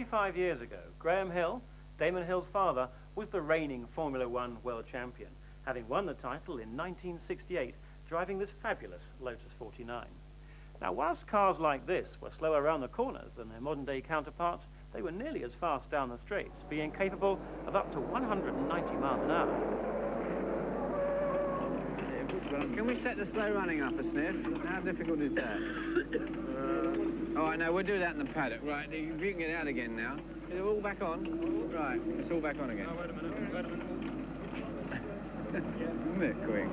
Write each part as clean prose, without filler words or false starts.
25 years ago, Graham Hill, Damon Hill's father, was the reigning Formula One world champion, having won the title in 1968, driving this fabulous Lotus 49. Now, whilst cars like this were slower around the corners than their modern-day counterparts, they were nearly as fast down the straights, being capable of up to 190 miles an hour. Can we set the slow running up a sniff? How difficult is that? All right, now we'll do that in the paddock. Right, you can get out again now. Is it all back on? Right, it's all back on again. Oh, wait a minute. Isn't it quick?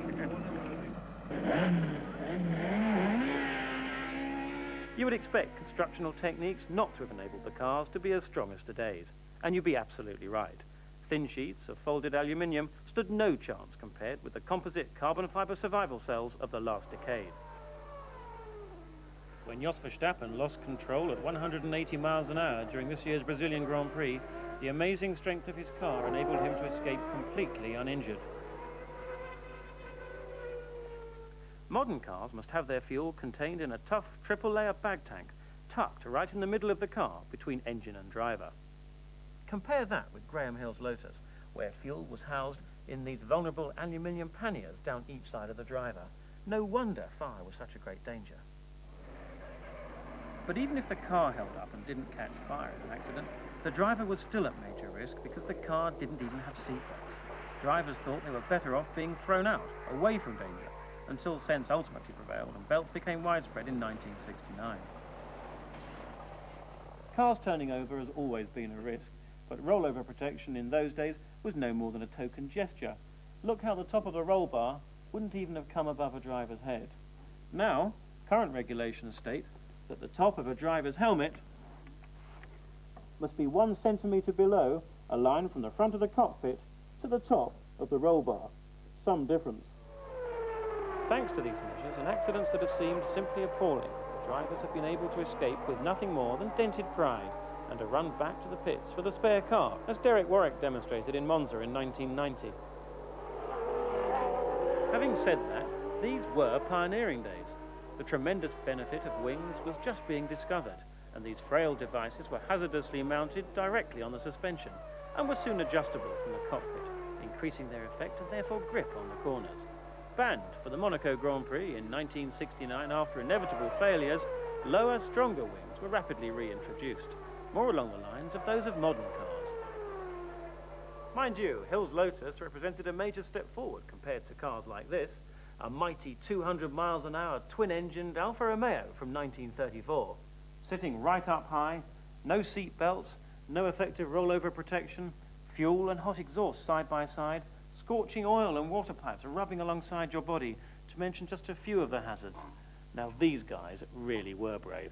You would expect constructional techniques not to have enabled the cars to be as strong as today's, and you'd be absolutely right. Thin sheets of folded aluminium stood no chance compared with the composite carbon fibre survival cells of the last decade. When Jos Verstappen lost control at 180 miles an hour during this year's Brazilian Grand Prix, the amazing strength of his car enabled him to escape completely uninjured. Modern cars must have their fuel contained in a tough triple-layer bag tank, tucked right in the middle of the car between engine and driver. Compare that with Graham Hill's Lotus, where fuel was housed in these vulnerable aluminium panniers down each side of the driver. No wonder fire was such a great danger. But even if the car held up and didn't catch fire in an accident, the driver was still at major risk because the car didn't even have seatbelts. Drivers thought they were better off being thrown out, away from danger, until sense ultimately prevailed and belts became widespread in 1969. Cars turning over has always been a risk, but rollover protection in those days was no more than a token gesture. Look how the top of the roll bar wouldn't even have come above a driver's head. Now, current regulations state that the top of a driver's helmet must be 1 centimetre below a line from the front of the cockpit to the top of the roll bar. Some difference. Thanks to these measures, in accidents that have seemed simply appalling, the drivers have been able to escape with nothing more than dented pride and a run back to the pits for the spare car, as Derek Warwick demonstrated in Monza in 1990. Having said that, these were pioneering days. The tremendous benefit of wings was just being discovered, and these frail devices were hazardously mounted directly on the suspension and were soon adjustable from the cockpit, increasing their effect and therefore grip on the corners. Banned for the Monaco Grand Prix in 1969 after inevitable failures, lower, stronger wings were rapidly reintroduced, more along the lines of those of modern cars. Mind you, Hill's Lotus represented a major step forward compared to cars like this, a mighty 200 miles an hour twin-engined Alfa Romeo from 1934. Sitting right up high, no seat belts, no effective rollover protection, fuel and hot exhaust side by side, scorching oil and water pipes rubbing alongside your body, to mention just a few of the hazards. Now these guys really were brave.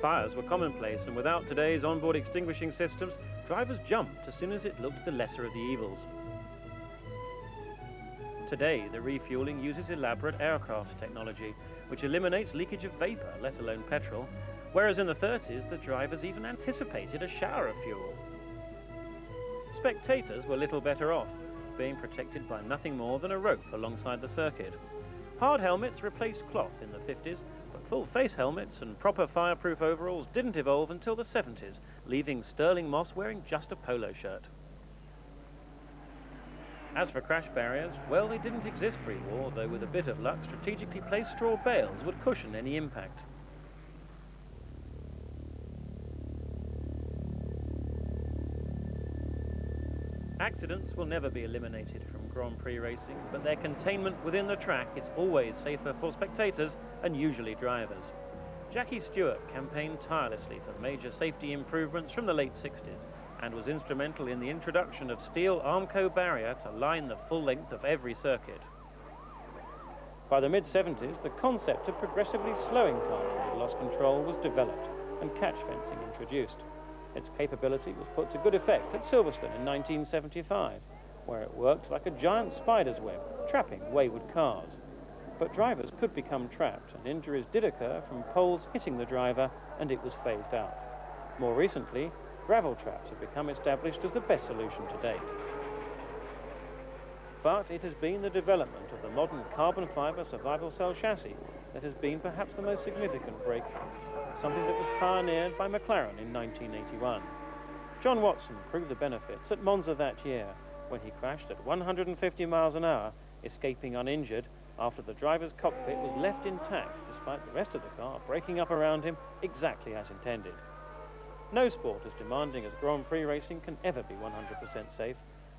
Fires were commonplace, and without today's onboard extinguishing systems, drivers jumped as soon as it looked the lesser of the evils. Today, the refueling uses elaborate aircraft technology, which eliminates leakage of vapor, let alone petrol, whereas in the 30s, the drivers even anticipated a shower of fuel. Spectators were little better off, being protected by nothing more than a rope alongside the circuit. Hard helmets replaced cloth in the 50s, but full-face helmets and proper fireproof overalls didn't evolve until the 70s, leaving Sterling Moss wearing just a polo shirt. As for crash barriers, well, they didn't exist pre-war, though with a bit of luck, strategically placed straw bales would cushion any impact. Accidents will never be eliminated from Grand Prix racing, but their containment within the track is always safer for spectators and usually drivers. Jackie Stewart campaigned tirelessly for major safety improvements from the late 60s and was instrumental in the introduction of steel Armco barrier to line the full length of every circuit. By the mid-70s, the concept of progressively slowing cars that had lost control was developed and catch fencing introduced. Its capability was put to good effect at Silverstone in 1975, where it worked like a giant spider's web, trapping wayward cars. But drivers could become trapped, and injuries did occur from poles hitting the driver, and it was phased out. More recently, gravel traps have become established as the best solution to date. But it has been the development of the modern carbon fibre survival cell chassis that has been perhaps the most significant breakthrough, something that was pioneered by McLaren in 1981. John Watson proved the benefits at Monza that year when he crashed at 150 miles an hour, escaping uninjured after the driver's cockpit was left intact despite the rest of the car breaking up around him exactly as intended. No sport as demanding as Grand Prix racing can ever be 100% safe,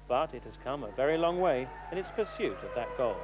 but it has come a very long way in its pursuit of that goal.